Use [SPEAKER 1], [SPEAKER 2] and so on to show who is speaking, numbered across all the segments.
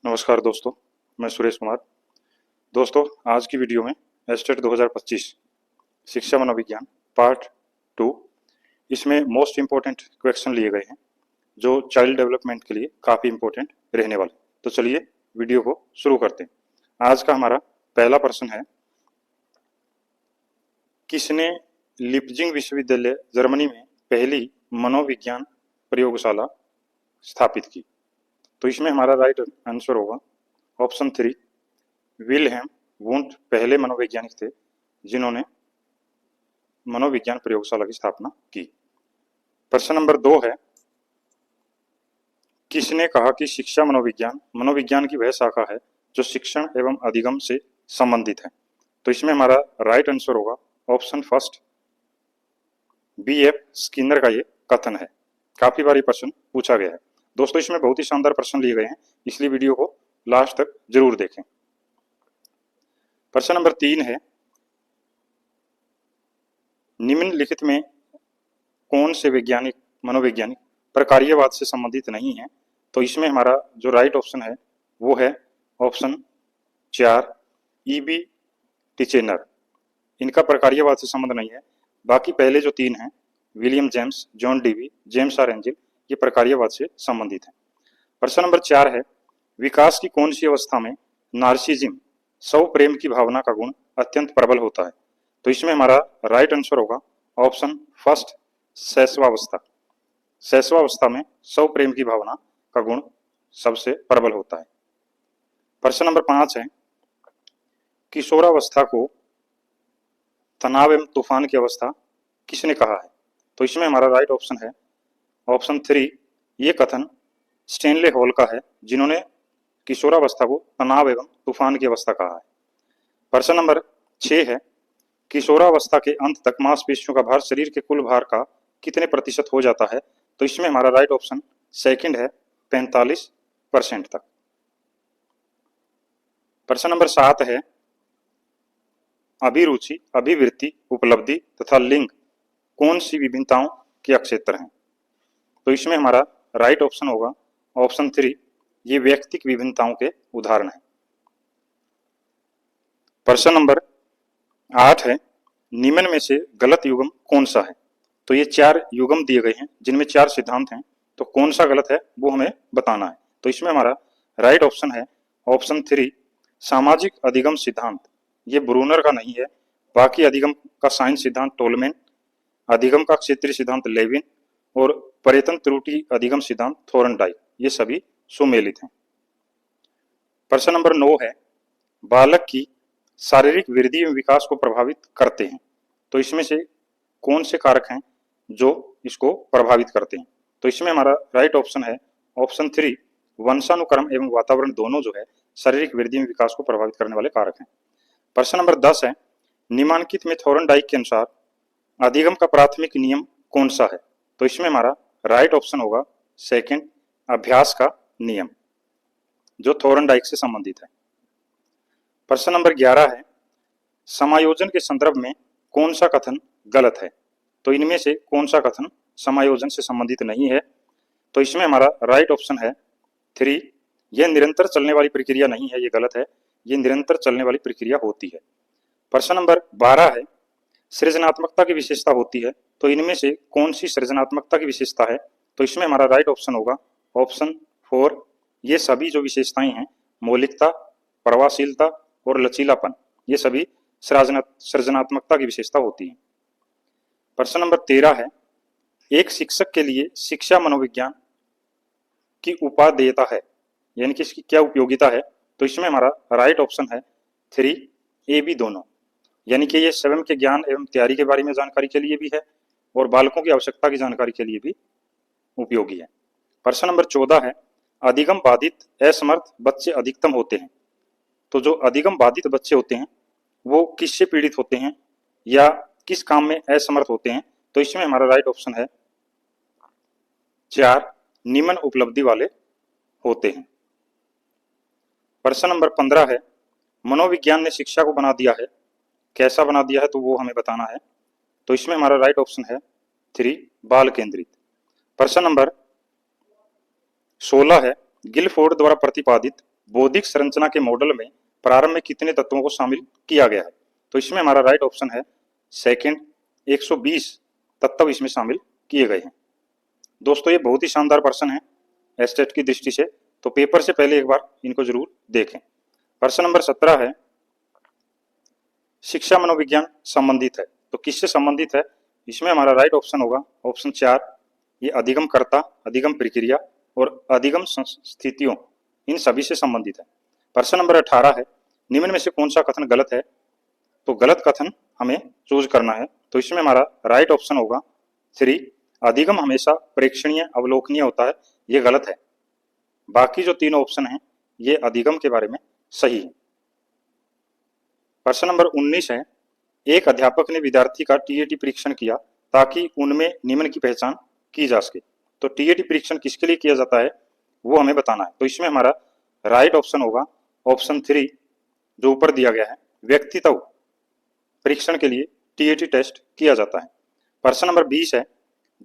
[SPEAKER 1] नमस्कार दोस्तों, मैं सुरेश कुमार। दोस्तों, आज की वीडियो में एस्टेट 2025 शिक्षा मनोविज्ञान पार्ट 2, इसमें मोस्ट इम्पोर्टेंट क्वेश्चन लिए गए हैं जो चाइल्ड डेवलपमेंट के लिए काफ़ी इम्पोर्टेंट रहने वाले। तो चलिए वीडियो को शुरू करते हैं। आज का हमारा पहला प्रश्न है, किसने लिप्जिंग विश्वविद्यालय जर्मनी में पहली मनोविज्ञान प्रयोगशाला स्थापित की? तो इसमें हमारा राइट आंसर होगा ऑप्शन 3, विल्हेम वुंट पहले मनोवैज्ञानिक थे जिन्होंने मनोविज्ञान प्रयोगशाला की स्थापना की। प्रश्न नंबर 2 है, किसने कहा कि शिक्षा मनोविज्ञान की वह शाखा है जो शिक्षण एवं अधिगम से संबंधित है? तो इसमें हमारा राइट आंसर होगा ऑप्शन फर्स्ट, BF स्किनर का ये कथन है। काफी बार प्रश्न पूछा गया है दोस्तों, इसमें बहुत ही शानदार प्रश्न लिए गए हैं, इसलिए वीडियो को लास्ट तक जरूर देखें। प्रश्न नंबर 3 है, निम्नलिखित में कौन से मनोवैज्ञानिक प्रकार्यवाद से संबंधित नहीं है? तो इसमें हमारा जो राइट ऑप्शन है वो है ऑप्शन 4, EB टिचेनर। इनका प्रकार्यवाद से संबंध नहीं है। बाकी पहले जो 3 हैं, William James, John Dewey, James R Angell, ये प्रकार्यवाद से संबंधित है। प्रश्न नंबर 4 है, विकास की कौन सी अवस्था में नार्सिज्म स्व प्रेम की भावना का गुण अत्यंत प्रबल होता है? तो इसमें हमारा राइट आंसर होगा ऑप्शन फर्स्ट, शैशवावस्था। शैशवावस्था में स्व प्रेम की भावना का गुण सबसे प्रबल होता है। प्रश्न नंबर 5 है, किशोरावस्था को तनाव एवं तूफान की अवस्था किसने कहा है? तो इसमें हमारा राइट ऑप्शन है ऑप्शन 3, ये कथन स्टेनले हॉल का है जिन्होंने किशोरावस्था को तनाव एवं तूफान की अवस्था कहा है। प्रश्न नंबर 6 है, किशोरावस्था के अंत तक मांसपेशियों का भार शरीर के कुल भार का कितने प्रतिशत हो जाता है? तो इसमें हमारा राइट ऑप्शन सेकंड है, 45% तक। प्रश्न नंबर 7 है, अभिरुचि, अभिवृत्ति, उपलब्धि तथा लिंग कौन सी विभिन्नताओं के क्षेत्र हैं? तो इसमें हमारा राइट ऑप्शन होगा ऑप्शन 3, ये व्यक्तिक विभिन्नताओं के उदाहरण हैं। प्रश्न नंबर 8 है, निम्न में से गलत युग्म कौन सा है? तो ये 4 युग्म दिए गए हैं जिनमें 4 सिद्धांत हैं, तो कौन सा गलत है वो हमें बताना है। तो इसमें हमारा राइट ऑप्शन है ऑप्शन 3, सामाजिक अधिगम सिद्धांत। ये ब्रूनर का नहीं है। बाकी अधिगम का साइंस सिद्धांत टोलमैन, अधिगम का क्षेत्रीय सिद्धांत लेविन और पर्यटन त्रुटि अधिगम सिद्धांत थोरनडाइक, ये सभी सुमेलित हैं। प्रश्न नंबर 9 है, बालक की शारीरिक वृद्धि एवं विकास को प्रभावित करते हैं। तो इसमें से कौन से कारक हैं जो इसको प्रभावित करते हैं? तो इसमें हमारा राइट ऑप्शन है ऑप्शन 3, वंशानुक्रम एवं वातावरण दोनों जो है शारीरिक वृद्धि एवं विकास को प्रभावित करने वाले कारक हैं। प्रश्न नंबर 10 है, निम्नलिखित में थोरनडाइक के अनुसार अधिगम का प्राथमिक नियम कौन सा है? तो इसमें हमारा राइट ऑप्शन होगा सेकंड, अभ्यास का नियम, जो थोरनडाइक से संबंधित है। प्रश्न नंबर 11 है, समायोजन के संदर्भ में कौन सा कथन गलत है? तो इनमें से कौन सा कथन समायोजन से संबंधित नहीं है? तो इसमें हमारा राइट ऑप्शन है 3, यह निरंतर चलने वाली प्रक्रिया नहीं है, ये गलत है, ये निरंतर चलने वाली प्रक्रिया होती है। प्रश्न नंबर 12 है, सृजनात्मकता की विशेषता होती है, तो इनमें से कौन सी सृजनात्मकता की विशेषता है? तो इसमें हमारा राइट ऑप्शन होगा ऑप्शन 4, ये सभी जो विशेषताएं हैं, मौलिकता, प्रवाहशीलता और लचीलापन, ये सभी सृजनात्मकता की विशेषता होती है। प्रश्न नंबर 13 है, एक शिक्षक के लिए शिक्षा मनोविज्ञान की उपादेयता है, यानी कि इसकी क्या उपयोगिता है? तो इसमें हमारा राइट ऑप्शन है 3, AB दोनों, यानी कि ये स्वयं के ज्ञान एवं तैयारी के बारे में जानकारी के लिए भी है और बालकों की आवश्यकता की जानकारी के लिए भी उपयोगी है। प्रश्न नंबर 14 है, अधिगम बाधित असमर्थ बच्चे अधिकतम होते हैं। तो जो अधिगम बाधित बच्चे होते हैं वो किससे पीड़ित होते हैं या किस काम में असमर्थ होते हैं? तो इसमें हमारा राइट ऑप्शन है 4, निम्न उपलब्धि वाले होते हैं। प्रश्न नंबर 15 है, मनोविज्ञान ने शिक्षा को बना दिया है, कैसा बना दिया है? तो वो हमें बताना है। तो इसमें हमारा राइट ऑप्शन है 3, बाल केंद्रित। प्रश्न नंबर 16 है, गिलफोर्ड द्वारा प्रतिपादित बौद्धिक संरचना के मॉडल में प्रारंभ में कितने तत्वों को शामिल किया गया है? तो इसमें हमारा राइट ऑप्शन है सेकंड, 120 तत्व इसमें शामिल किए गए हैं। दोस्तों ये बहुत ही शानदार प्रश्न है एस्टेट की दृष्टि से, तो पेपर से पहले एक बार इनको जरूर देखें। प्रश्न नंबर 17 है, शिक्षा मनोविज्ञान संबंधित है, तो किससे संबंधित है? इसमें हमारा राइट ऑप्शन होगा ऑप्शन 4, ये अधिगम कर्ता, अधिगम प्रक्रिया और अधिगम स्थितियों, इन सभी से संबंधित है। प्रश्न नंबर 18 है, निम्न में से कौन सा कथन गलत है? तो गलत कथन हमें चूज करना है, तो इसमें हमारा राइट ऑप्शन होगा 3, अधिगम हमेशा प्रेक्षणीय अवलोकनीय होता है, ये गलत है। बाकी जो तीन ऑप्शन हैं ये अधिगम के बारे में सही है। प्रश्न नंबर 19 है, एक अध्यापक ने विद्यार्थी का टीएटी परीक्षण किया ताकि उनमें निम्न की पहचान की जा सके। तो टीएटी परीक्षण किसके लिए किया जाता है वो हमें बताना है, तो इसमें हमारा राइट ऑप्शन होगा ऑप्शन 3 जो ऊपर दिया गया है, व्यक्तित्व परीक्षण के लिए टीएटी टेस्ट किया जाता है। प्रश्न नंबर 20 है,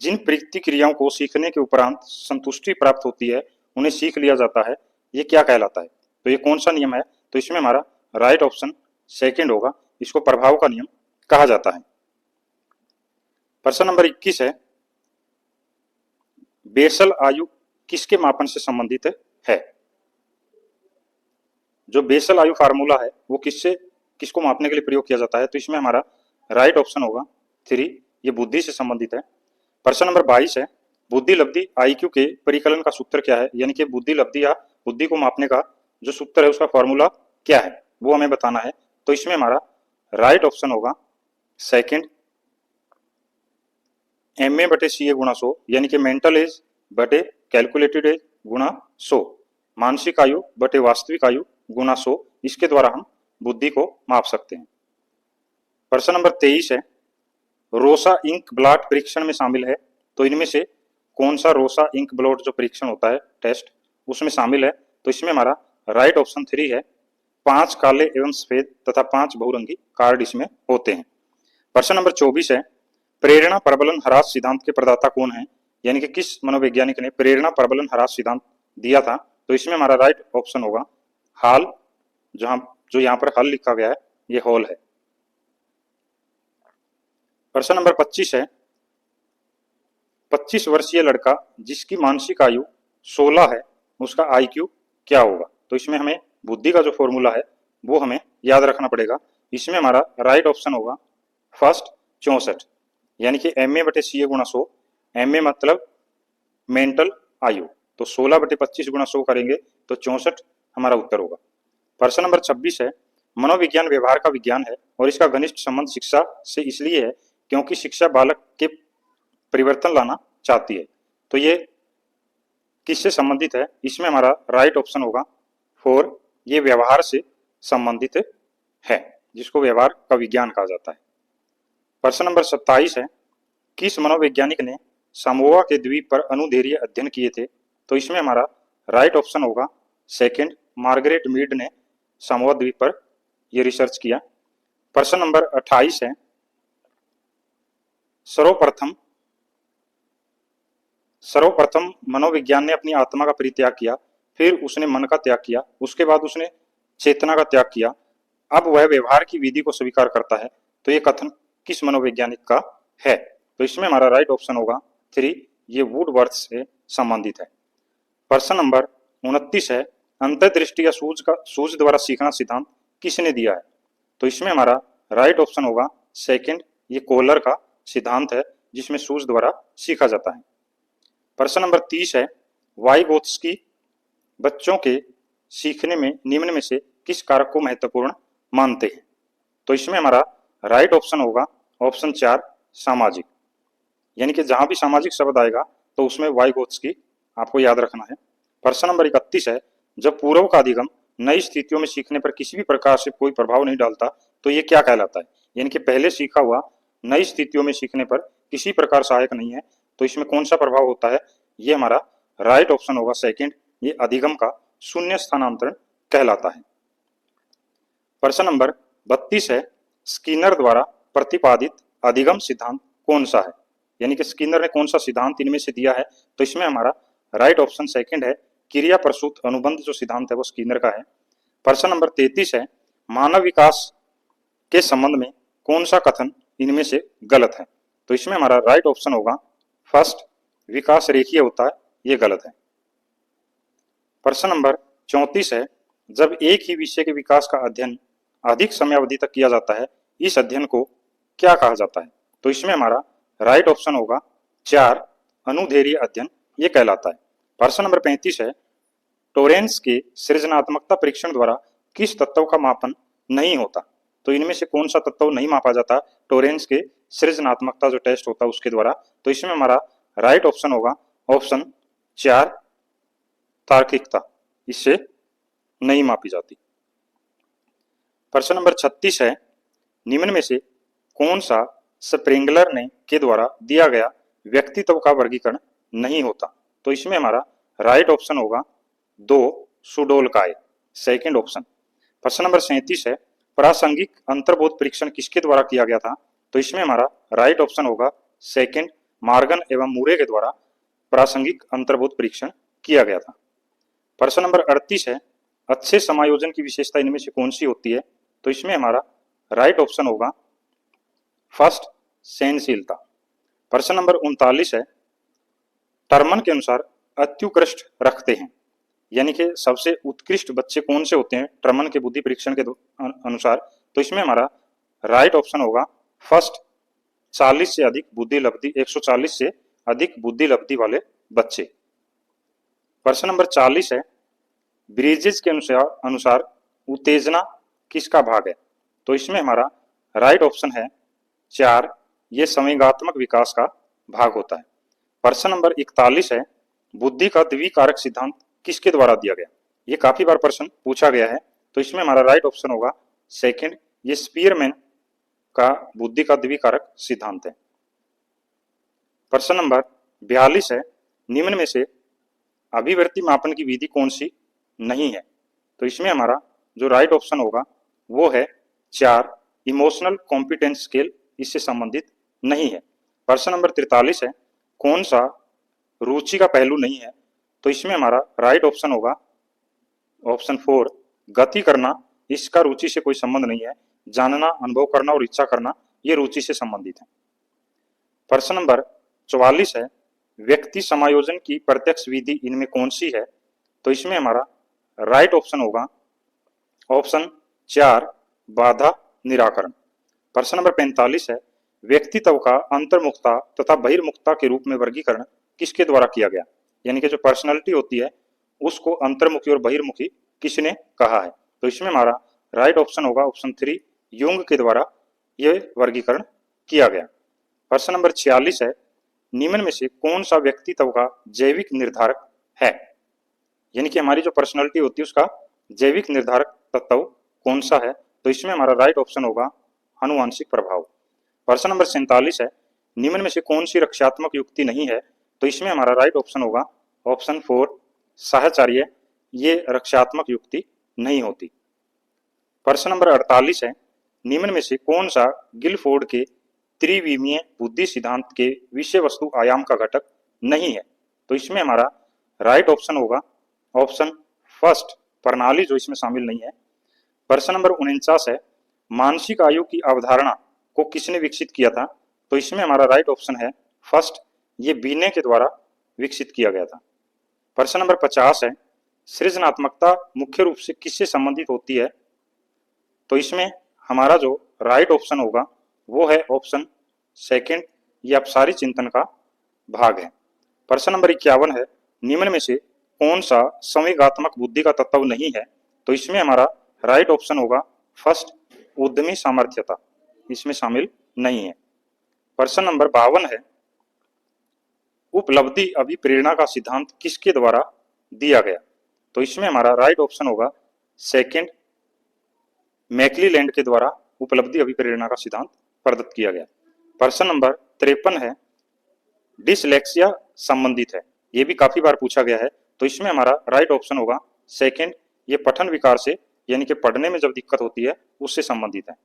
[SPEAKER 1] जिन प्रतिक्रियाओं को सीखने के उपरांत संतुष्टि प्राप्त होती है उन्हें सीख लिया जाता है, ये क्या कहलाता है? तो ये कौन सा नियम है? तो इसमें हमारा राइट ऑप्शन सेकंड होगा, इसको प्रभाव का नियम कहा जाता है। प्रश्न नंबर 21 है, बेसल आयु किसके मापन से संबंधित है? जो बेसल आयु फार्मूला है वो किसको मापने के लिए प्रयोग किया जाता है? तो इसमें हमारा राइट ऑप्शन होगा 3, ये बुद्धि से संबंधित है। प्रश्न नंबर 22 है, बुद्धि लब्धि आईक्यू के परिकलन का सूत्र क्या है? यानी कि बुद्धि लब्धि या बुद्धि को मापने का जो सूत्र है उसका फॉर्मूला क्या है वो हमें बताना है, तो इसमें हमारा राइट ऑप्शन होगा सेकंड, MA बटे CA गुणा 100, यानी कि मेंटल एज बटे कैलकुलेटेड एज गुणा 100, मानसिक आयु बटे वास्तविक आयु गुणा 100, इसके द्वारा हम बुद्धि को माप सकते हैं। प्रश्न नंबर 23 है, रोसा इंक ब्लॉट परीक्षण में शामिल है, तो इनमें से कौन सा रोसा इंक ब्लॉट जो परीक्षण होता है टेस्ट उसमें शामिल है? तो इसमें हमारा राइट ऑप्शन 3 है, 5 काले एवं सफेद तथा 5 बहुरंगी कार्ड इसमें होते हैं। प्रश्न नंबर 24 है, प्रेरणा प्रबलन ह्रास सिद्धांत के प्रदाता कौन है? यानी कि किस मनोवैज्ञानिक ने प्रेरणा प्रबलन ह्रास सिद्धांत दिया था? तो इसमें हमारा राइट ऑप्शन होगा हॉल, जो यहाँ पर हॉल लिखा गया है ये हॉल है। प्रश्न नंबर 25 है, 25 वर्षीय लड़का जिसकी मानसिक आयु 16 है उसका IQ क्या होगा? तो इसमें हमें बुद्धि का जो फॉर्मूला है वो हमें याद रखना पड़ेगा। इसमें हमारा राइट ऑप्शन होगा फर्स्ट 64, यानी कि MA बटे CA गुणा 100, MA मतलब मेंटल आयु, तो 16 बटे 25 गुणा 100 करेंगे तो 64 हमारा उत्तर होगा। प्रश्न नंबर 26 है, मनोविज्ञान व्यवहार का विज्ञान है और इसका घनिष्ठ संबंध शिक्षा से इसलिए है क्योंकि शिक्षा बालक के परिवर्तन लाना चाहती है, तो ये किससे संबंधित है? इसमें हमारा राइट ऑप्शन होगा 4, ये व्यवहार से संबंधित है जिसको व्यवहार का विज्ञान कहा जाता है। प्रश्न नंबर 27 है, किस मनोवैज्ञानिक ने सामोआ के द्वीप पर अणुधैर्य अध्ययन किए थे? तो इसमें हमारा राइट ऑप्शन होगा सेकंड, मार्गरेट मीड ने सामोआ द्वीप पर यह रिसर्च किया। प्रश्न नंबर 28 है, सर्वप्रथम मनोविज्ञान ने अपनी आत्मा का परित्याग किया, फिर उसने मन का त्याग किया, उसके बाद उसने चेतना का त्याग किया, अब वह व्यवहार की विधि को स्वीकार करता है, तो ये कथन किस मनोवैज्ञानिक का है? तो इसमें हमारा राइट ऑप्शन होगा 3, ये वुडवर्थ से संबंधित है। प्रश्न नंबर 29 है, अंतर्दृष्टि या सूझ द्वारा सीखना सिद्धांत किसने दिया है? तो इसमें हमारा राइट ऑप्शन होगा सेकंड, ये कोहलर का सिद्धांत है जिसमें सूझ द्वारा सीखा जाता है। प्रश्न नंबर 30 है, वाइगोत्स्की बच्चों के सीखने में निम्न में से किस कारक को महत्वपूर्ण मानते हैं? तो इसमें हमारा राइट ऑप्शन होगा ऑप्शन 4, सामाजिक, यानी कि जहां भी सामाजिक शब्द आएगा तो उसमें वाइगोत्स्की आपको याद रखना है। प्रश्न नंबर 31 है, जब पूर्व का अधिगम नई स्थितियों में सीखने पर किसी भी प्रकार से कोई प्रभाव नहीं डालता तो ये क्या कहलाता है? यानी कि पहले सीखा हुआ नई स्थितियों में सीखने पर किसी प्रकार सहायक नहीं है, तो इसमें कौन सा प्रभाव होता है? ये हमारा राइट ऑप्शन होगा सेकंड, ये अधिगम का शून्य स्थानांतरण कहलाता है। प्रश्न नंबर 32 है, स्किनर द्वारा प्रतिपादित अधिगम सिद्धांत कौन सा है? यानी कि स्किनर ने कौन सा सिद्धांत इनमें से दिया है? तो इसमें हमारा राइट ऑप्शन सेकंड है, क्रिया प्रसूत अनुबंध जो सिद्धांत है वो स्किनर का है। प्रश्न नंबर 33 है, मानव विकास के संबंध में कौन सा कथन इनमें से गलत है? तो इसमें हमारा राइट ऑप्शन होगा फर्स्ट, विकास रेखीय होता है, ये गलत है। प्रश्न नंबर 34 है, जब एक ही विषय के विकास का अध्ययन अधिक समय अवधि तक किया जाता है, इस अध्ययन को क्या कहा जाता है? तो इसमें हमारा राइट ऑप्शन होगा 4, अनुदैर्घ्य अध्ययन, ये कहलाता है। प्रश्न नंबर 35 है, टोरेंस के सृजनात्मकता परीक्षण द्वारा किस तत्व का मापन नहीं होता? तो इनमें से कौन सा तत्व नहीं मापा जाता टोरेंस के सृजनात्मकता जो टेस्ट होता है उसके द्वारा? तो इसमें हमारा राइट ऑप्शन होगा ऑप्शन 4, तार्किकता, इससे नहीं मापी जाती। प्रश्न नंबर 36 है, निम्न में से कौन सा स्प्रेंगलर ने के द्वारा दिया गया व्यक्तित्व का वर्गीकरण नहीं होता? तो इसमें हमारा राइट ऑप्शन होगा 2, सुडोलकाय, सेकंड ऑप्शन। प्रश्न नंबर 37 है, प्रासंगिक अंतर्बोध परीक्षण किसके द्वारा किया गया था? तो इसमें हमारा राइट ऑप्शन होगा सेकंड, मार्गन एवं मूरे के द्वारा प्रासंगिक अंतर्बोध परीक्षण किया गया था। प्रश्न नंबर 38 है, अच्छे समायोजन की विशेषता इनमें से कौन सी होती है? तो इसमें हमारा राइट ऑप्शन होगा फर्स्ट, सहनशीलता। प्रश्न नंबर 39 है, टर्मन के अनुसार अत्युत्कृष्ट रखते हैं, यानी कि सबसे उत्कृष्ट बच्चे कौन से होते हैं टर्मन के बुद्धि परीक्षण के अनुसार? तो इसमें हमारा राइट ऑप्शन होगा फर्स्ट, 40 से अधिक बुद्धि लब्धि, 140 से अधिक बुद्धि लब्धि वाले बच्चे। प्रश्न नंबर 40 है, ब्रिजेस के अनुसार उत्तेजना किसका भाग है? तो इसमें हमारा राइट ऑप्शन है 4, ये संवेगात्मक विकास का भाग होता है। प्रश्न नंबर 41 है, बुद्धि का द्विकारक सिद्धांत किसके द्वारा दिया गया? ये काफी बार प्रश्न पूछा गया है, तो इसमें हमारा राइट ऑप्शन होगा सेकंड, ये स्पीयरमैन का बुद्धि का द्विकारक सिद्धांत है। प्रश्न नंबर 42 है, निम्न में से अभिवृत्ति मापन की विधि कौन सी नहीं है? तो इसमें हमारा जो राइट ऑप्शन होगा वो है 4, इमोशनल कॉम्पिटेंस स्केल, इससे संबंधित नहीं है। प्रश्न नंबर 43 है, कौन सा रुचि का पहलू नहीं है? तो इसमें हमारा राइट ऑप्शन होगा ऑप्शन 4, गति करना, इसका रुचि से कोई संबंध नहीं है। जानना, अनुभव करना और इच्छा करना, ये रुचि से संबंधित है। प्रश्न नंबर 44 है, व्यक्ति समायोजन की प्रत्यक्ष विधि इनमें कौन सी है? तो इसमें हमारा राइट ऑप्शन होगा ऑप्शन 4, बाधा निराकरण। प्रश्न नंबर 45 है, व्यक्तित्व का अंतर्मुखता तथा बहिर्मुखता के रूप में वर्गीकरण किसके द्वारा किया गया? यानी कि जो पर्सनालिटी होती है उसको अंतर्मुखी और बहिर्मुखी किसने कहा है? तो इसमें हमारा राइट ऑप्शन होगा ऑप्शन 3, यूंग के द्वारा यह वर्गीकरण किया गया। प्रश्न नंबर 46 है, निम्न में से कौन सा व्यक्तित्व का जैविक निर्धारक है? यानी कि हमारी जो पर्सनालिटी होती है उसका जैविक निर्धारक तत्व कौन सा है? तो इसमें हमारा राइट ऑप्शन होगा आनुवांशिक प्रभाव। प्रश्न नंबर 47 है, निम्न में से कौन सी रक्षात्मक युक्ति नहीं है? तो इसमें हमारा राइट ऑप्शन होगा ऑप्शन 4, साहचर्य, ये रक्षात्मक युक्ति नहीं होती। प्रश्न नंबर 48 है, निम्न में से कौन सा गिलफोर्ड के त्रिविमीय बुद्धि सिद्धांत के विषय वस्तु आयाम का घटक नहीं है? तो इसमें हमारा राइट ऑप्शन होगा ऑप्शन फर्स्ट, प्रणाली, जो इसमें शामिल नहीं है। प्रश्न नंबर 49 है, मानसिक आयु की अवधारणा को किसने विकसित किया था? तो इसमें हमारा राइट ऑप्शन है फर्स्ट, ये बीने के द्वारा विकसित किया गया था। प्रश्न नंबर 50 है, सृजनात्मकता मुख्य रूप से किससे संबंधित होती है? तो इसमें हमारा जो राइट ऑप्शन होगा वो है ऑप्शन सेकंड, ये अपसारी चिंतन का भाग है। प्रश्न नंबर 51 है, निम्न में से कौन सा संवेगात्मक बुद्धि का तत्व नहीं है? तो इसमें हमारा राइट ऑप्शन होगा फर्स्ट, उद्यमी सामर्थ्यता, इसमें शामिल नहीं है। प्रश्न नंबर 52 है, उपलब्धि अभिप्रेरणा का सिद्धांत किसके द्वारा दिया गया? तो इसमें हमारा राइट ऑप्शन होगा सेकंड, मैकलीलैंड के द्वारा उपलब्धि अभिप्रेरणा का सिद्धांत प्रदत्त किया गया। प्रश्न नंबर 53 है, डिसलेक्सिया संबंधित है, ये भी काफी बार पूछा गया है, तो इसमें हमारा राइट ऑप्शन होगा सेकंड, ये पठन विकार से, यानी कि पढ़ने में जब दिक्कत होती है उससे संबंधित है।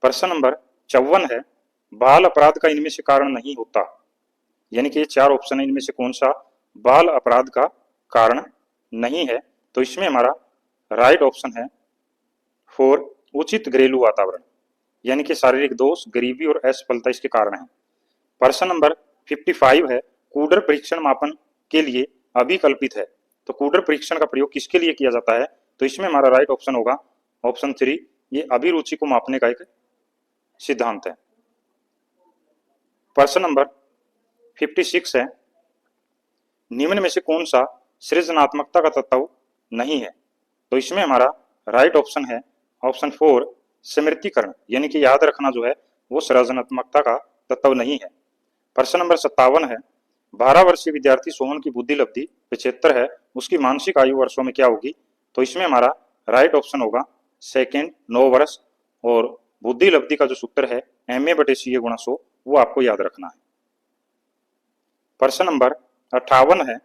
[SPEAKER 1] प्रश्न नंबर 54 है, बाल अपराध का इनमें से कारण नहीं होता, यानी कि ये 4 ऑप्शन है, इनमें से कौन सा बाल अपराध का कारण नहीं है, तो इसमें हमारा राइट ऑप्शन है 4 उचित घरेलू वातावरण, यानी कि शारीरिक दोष, गरीबी और असफलता इसके कारण है। प्रश्न नंबर 55 है कूडर परीक्षण मापन के लिए अभिकल्पित है। तो कूडर परीक्षण का प्रयोग किसके लिए किया जाता है? तो इसमें हमारा राइट ऑप्शन होगा ऑप्शन 3, ये अभिरुचि को मापने का एक सिद्धांत है। प्रश्न नंबर 56 है निम्न में से कौन सा सृजनात्मकता का तत्व नहीं है? तो इसमें हमारा राइट ऑप्शन है ऑप्शन 4 स्मृतिकरण, यानी कि याद रखना जो है वो सृजनात्मकता का तत्व नहीं है। प्रश्न नंबर 57 है 12 वर्षीय विद्यार्थी सोहन की बुद्धि लब्धि 75 है, उसकी मानसिक आयु वर्षों में क्या होगी? तो इसमें हमारा राइट ऑप्शन होगा सेकेंड 9 वर्ष, और बुद्धि लब्धि का जो सूत्र है MA/CA × 100 वो आपको याद रखना है। प्रश्न नंबर 58 है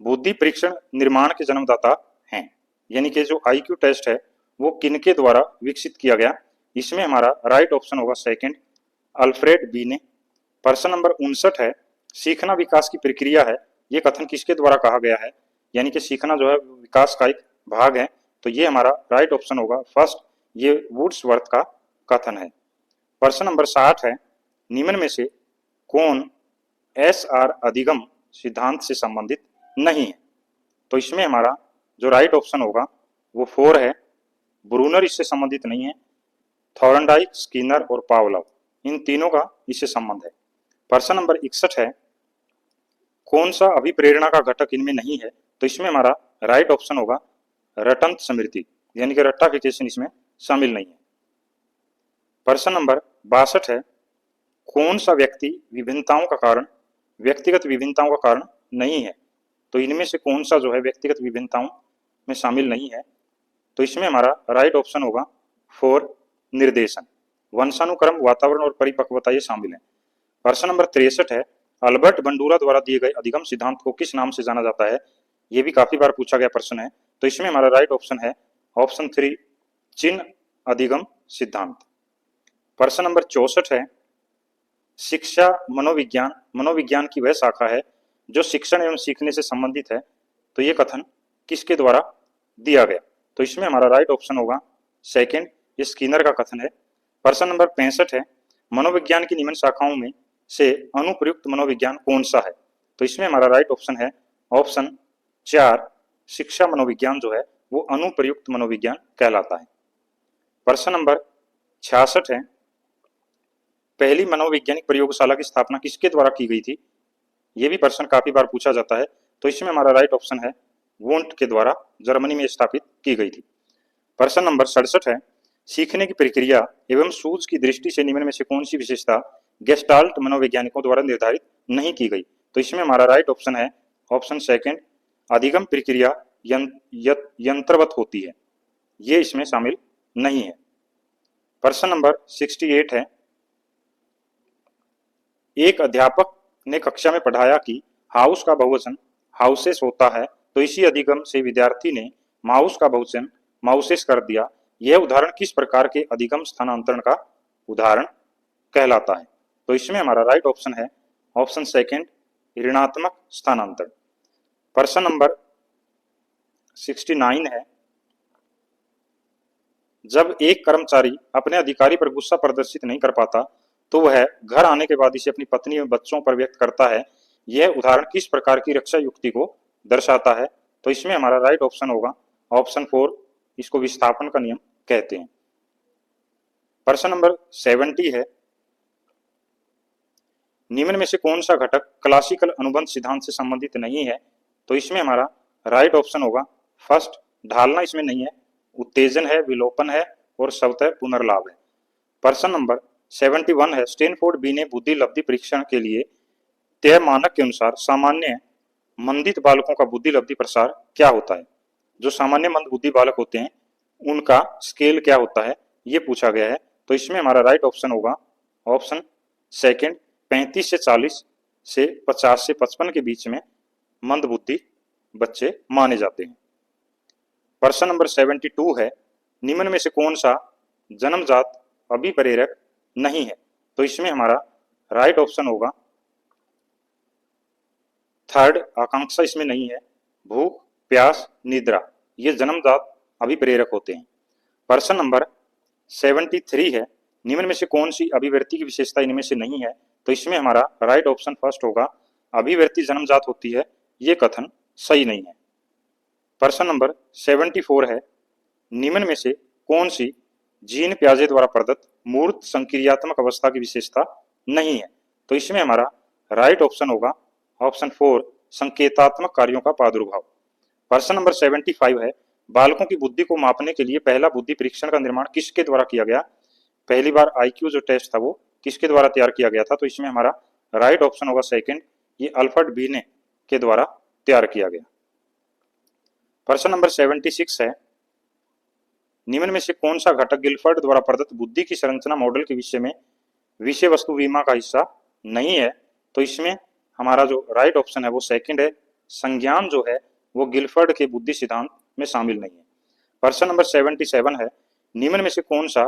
[SPEAKER 1] बुद्धि परीक्षण निर्माण के जन्मदाता हैं, यानी कि जो IQ टेस्ट है वो किनके द्वारा विकसित किया गया? इसमें हमारा राइट ऑप्शन होगा सेकंड अल्फ्रेड बी ने। प्रश्न नंबर 59 है सीखना विकास की प्रक्रिया है, ये कथन किसके द्वारा कहा गया है? यानी कि सीखना जो है विकास का एक भाग है, तो ये हमारा राइट ऑप्शन होगा फर्स्ट, ये वुड्सवर्थ का कथन है। प्रश्न नंबर 60 है निम्न में से कौन SR अधिगम सिद्धांत से संबंधित नहीं है? तो इसमें हमारा जो राइट ऑप्शन होगा वो 4 है, ब्रूनर इससे संबंधित नहीं है, थॉर्नडाइक, स्किनर और पावलोव इन तीनों का इससे संबंध है। प्रश्न नंबर 61 है कौन सा अभिप्रेरणा का घटक इनमें नहीं है? तो इसमें हमारा राइट ऑप्शन होगा रटंत स्मृति, यानी कि रट्टाफिकेशन इसमें शामिल नहीं है। प्रश्न नंबर 62 है कौन सा व्यक्ति विभिन्नताओं का कारण व्यक्तिगत विभिन्नताओं का कारण नहीं है? तो इनमें से कौन सा जो है व्यक्तिगत विभिन्नताओं में शामिल नहीं है? तो इसमें हमारा राइट ऑप्शन होगा 4 निर्देशन, वंशानुक्रम, वातावरण और परिपक्वता ये शामिल है। प्रश्न नंबर 63 है अल्बर्ट बंडूरा द्वारा दिए गए अधिगम सिद्धांत को किस नाम से जाना जाता है? ये भी काफी बार पूछा गया प्रश्न है, तो इसमें हमारा राइट ऑप्शन है ऑप्शन 3 चिन्ह अधिगम सिद्धांत। प्रश्न नंबर 64 है शिक्षा मनोविज्ञान मनोविज्ञान की वह शाखा है जो शिक्षण एवं सीखने से संबंधित है, तो ये कथन किसके द्वारा दिया गया? तो इसमें हमारा राइट ऑप्शन होगा सेकंड, ये स्किनर का कथन है। प्रश्न नंबर 65 है मनोविज्ञान की निम्न शाखाओं में से अनुप्रयुक्त मनोविज्ञान कौन सा है? तो इसमें हमारा राइट ऑप्शन है ऑप्शन 4 शिक्षा मनोविज्ञान जो है वो अनुप्रयुक्त मनोविज्ञान कहलाता है। प्रश्न नंबर 66 है पहली मनोवैज्ञानिक प्रयोगशाला की स्थापना किसके द्वारा की गई थी? यह भी प्रश्न काफी बार पूछा जाता है, तो इसमें हमारा राइट ऑप्शन है वोंट के द्वारा जर्मनी में स्थापित की गई थी। प्रश्न नंबर 67 है सीखने की प्रक्रिया एवं सूझ की दृष्टि से निम्न में से कौन सी विशेषता गेस्टाल्ट मनोवैज्ञानिकों द्वारा निर्धारित नहीं की गई? तो इसमें हमारा राइट ऑप्शन है ऑप्शन सेकंड अधिगम प्रक्रिया यंत्रवत होती है, ये इसमें शामिल नहीं है। प्रश्न नंबर 68 है एक अध्यापक ने कक्षा में पढ़ाया कि हाउस का बहुवचन हाउसेस होता है, तो इसी अधिगम से विद्यार्थी ने माउस का बहुवचन माउसेस कर दिया। यह उदाहरण किस प्रकार के अधिगम स्थानांतरण का उदाहरण कहलाता है? तो इसमें हमारा राइट ऑप्शन है ऑप्शन सेकंड ऋणात्मक स्थानांतरण। प्रश्न नंबर 69 है जब एक कर्मचारी अपने अधिकारी पर गुस्सा प्रदर्शित नहीं कर पाता तो वह घर आने के बाद इसे अपनी पत्नी और बच्चों पर व्यक्त करता है, यह उदाहरण किस प्रकार की रक्षा युक्ति को दर्शाता है? तो इसमें हमारा राइट ऑप्शन होगा ऑप्शन 4, इसको विस्थापन का नियम कहते हैं। प्रश्न नंबर 70 है निम्न में से कौन सा घटक क्लासिकल अनुबंध सिद्धांत से संबंधित नहीं है? तो इसमें हमारा राइट ऑप्शन होगा फर्स्ट ढालना इसमें नहीं है, उत्तेजन है, विलोपन है और स्वतः पुनर्लाभ है। प्रश्न नंबर 71 है स्टैनफोर्ड बी ने बुद्धि लब्धि परीक्षण के लिए तय मानक के अनुसार सामान्य मंदित बालकों का बुद्धि लब्धि प्रसार क्या होता है? जो सामान्य मंद बुद्धि बालक होते हैं उनका स्केल क्या होता है, ये पूछा गया है। तो इसमें हमारा राइट ऑप्शन होगा ऑप्शन सेकंड 35 से 40 से 50 से 55 के बीच में मंद बुद्धि बच्चे माने जाते हैं। प्रश्न नंबर 72 है निम्न में से कौन सा जन्मजात अभिप्रेरक नहीं है? तो इसमें हमारा राइट ऑप्शन होगा थर्ड, आकांक्षा इसमें नहीं है। भूख, प्यास, निद्रा, ये जन्मजात अभिप्रेरक होते हैं। प्रश्न नंबर 73 है, निम्न में से कौन सी अभिव्यक्ति की विशेषता इनमें से नहीं है? तो इसमें हमारा राइट ऑप्शन फर्स्ट होगा, अभिव्यक्ति जन्मजात होती है, ये कथन सही नहीं है। प्रश्न नंबर 74 है, निम्न में से कौन सी जीन प्याजे द्वारा प्रदत्त मूर्त संक्रियात्मक अवस्था की विशेषता नहीं है? तो इसमें हमारा राइट ऑप्शन होगा ऑप्शन 4, संकेतात्मक कार्यों का प्रादुर्भाव। प्रश्न नंबर 75 है, बालकों की बुद्धि को मापने के लिए पहला बुद्धि परीक्षण का निर्माण किसके द्वारा किया गया? पहली बार आईक्यू जो टेस्ट था वो किसके द्वारा तैयार किया गया था? तो इसमें हमारा राइट ऑप्शन होगा सेकंड, ये अल्फ्रेड बीने के द्वारा तैयार किया गया। प्रश्न नंबर 76 है, निम्न में से कौन सा घटक गिलफर्ड द्वारा प्रदत्त बुद्धि की संरचना मॉडल के विषय में विषय वस्तु बीमा का हिस्सा नहीं है? तो इसमें हमारा जो राइट ऑप्शन है वो सेकंड है, संज्ञान जो है वो गिलफर्ड के बुद्धि सिद्धांत में शामिल नहीं है। प्रश्न नंबर 77 है, निम्न में से कौन सा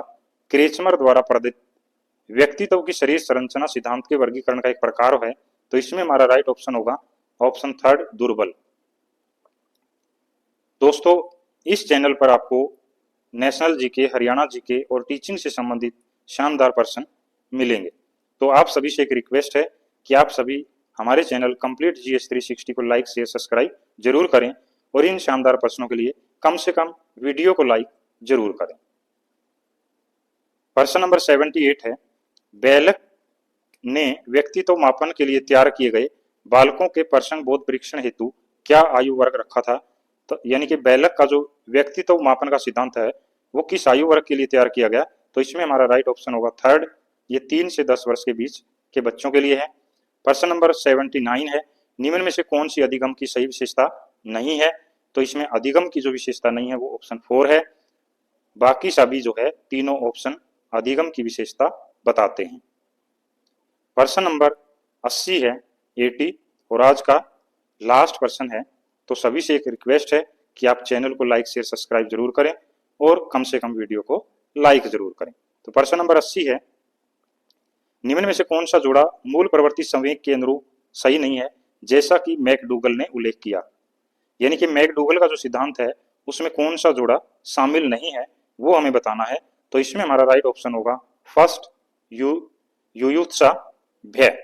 [SPEAKER 1] क्रेचमर द्वारा प्रदत्त व्यक्तित्व की शरीर संरचना सिद्धांत के वर्गीकरण का एक प्रकार है? तो इसमें हमारा राइट ऑप्शन होगा ऑप्शन थर्ड, दुर्बल। दोस्तों, इस चैनल पर आपको नेशनल जीके, हरियाणा जीके और टीचिंग से संबंधित शानदार प्रश्न मिलेंगे। तो आप सभी से एक रिक्वेस्ट है कि आप सभी हमारे चैनल कंप्लीट जीएस 360 को लाइक शेयर सब्सक्राइब जरूर करें और इन शानदार प्रश्नों के लिए कम से कम वीडियो को लाइक जरूर करें। प्रश्न नंबर 78 है, बेलक ने व्यक्तित्व मापन के लिए तैयार किए गए बालकों के प्रसंग बोध परीक्षण हेतु क्या आयु वर्ग रखा था? तो यानी कि बेलक का जो व्यक्तित्व मापन का सिद्धांत है वो किस आयु वर्ग के लिए तैयार किया गया? तो इसमें हमारा राइट ऑप्शन होगा थर्ड, ये 3 से 10 वर्ष के बीच के बच्चों के लिए है। प्रश्न नंबर 79 है, निम्न में से कौन सी अधिगम की सही विशेषता नहीं है? तो इसमें अधिगम की जो विशेषता नहीं है वो ऑप्शन 4 है, बाकी सभी जो है तीनों ऑप्शन अधिगम की विशेषता बताते हैं। प्रश्न नंबर 80 है, 80 और आज का लास्ट प्रश्न है। तो सभी से एक रिक्वेस्ट है कि आप चैनल को लाइक शेयर सब्सक्राइब जरूर करें और कम से कम वीडियो को लाइक जरूर करें। तो प्रश्न नंबर 80 है, निम्न में से कौन सा जोड़ा मूल प्रवृत्ति संवेग के अनुरूप सही नहीं है, जैसा कि मैकडूगल ने उल्लेख किया? यानी कि मैकडूगल का जो सिद्धांत है उसमें कौन सा जोड़ा शामिल नहीं है वो हमें बताना है। तो इसमें हमारा राइट ऑप्शन होगा फर्स्ट, युयुत्सा भय।